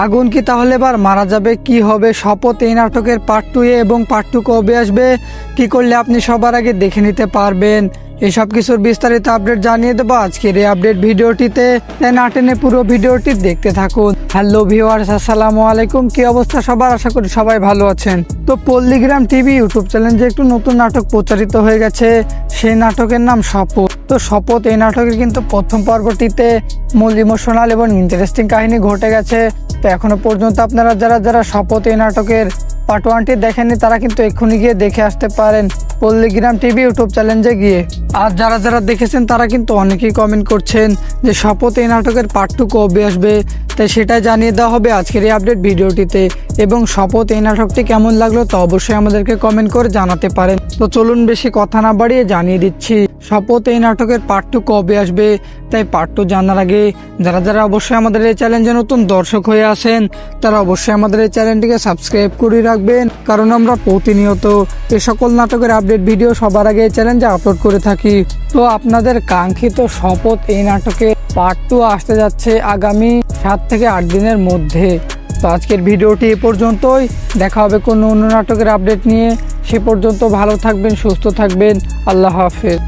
আগুন কি তাহলে এবার মারা যাবে? কি হবে শপথ এই নাটকের পার্ট 2 এবং পার্ট 2 কবে আসবে? কি করলে আপনি সবার আগে দেখে নিতে পারবেন? এসব কিছুর বিস্তারিত আপডেট জানিয়ে দেবো আজকের এই আপডেট ভিডিওটিতে, তাই না টেনে পুরো ভিডিওটি দেখতে থাকুন। হ্যালো ভিউয়ার্স, আসসালামু আলাইকুম। কি অবস্থা সবার? আশা করি সবাই ভালো আছেন। তো পল্লীগ্রাম টিভি ইউটিউব চ্যানেলে একটু নতুন নাটক প্রচারিত হয়ে গেছে, সেই নাটকের নাম শপথ। তো শপথ এই নাটকের কিন্তু প্রথম পর্বটিতে মূল ইমোশনাল এবং ইন্টারেস্টিং কাহিনী ঘটে গেছে। তো এখনো পর্যন্ত আপনারা যারা শপথ এই নাটকের পার্ট 1টি দেখেননি তারা কিন্তু এক্ষুনি গিয়ে দেখে আসতে পারেন পল্লীগ্রাম টিভি ইউটিউব চ্যানেলে গিয়ে। আর যারা দেখেছেন তারা কিন্তু অনেকেই কমেন্ট করছেন যে শপথ এই নাটকের পার্ট 2 কবে আসবে, তাই সেটা জানিয়ে দেওয়া হবে আজকের এই আপডেট ভিডিওটিতে। এবং শপথ এই নাটকটি কেমন লাগলো তা অবশ্যই আমাদেরকে কমেন্ট করে জানাতে পারেন। তো চলুন বেশি কথা না বাড়িয়ে জানিয়ে দিচ্ছি শপথ এই নাটকের পার্ট 2 কবে আসবে। তাই পার্ট 2 জানার আগে যারা অবশ্যই আমাদের এই চ্যানেলে নতুন দর্শক হয়ে আসেন তারা অবশ্যই আমাদের এই চ্যানেলটিকে সাবস্ক্রাইব করে রাখবেন, কারণ আমরা প্রতিনিয়ত এই সকল নাটকের আপডেট ভিডিও সবার আগে এই চ্যানেলে আপলোড করে থাকি। তো আপনাদের কাঙ্ক্ষিত শপথ এই নাটকে পার্ট 2 আসতে যাচ্ছে আগামী 7 থেকে 8 দিনের মধ্যে। তো আজকের ভিডিওটি এ পর্যন্তই, দেখা হবে কোনো অন্য নাটকের আপডেট নিয়ে। সে পর্যন্ত ভালো থাকবেন, সুস্থ থাকবেন। আল্লাহ হাফেজ।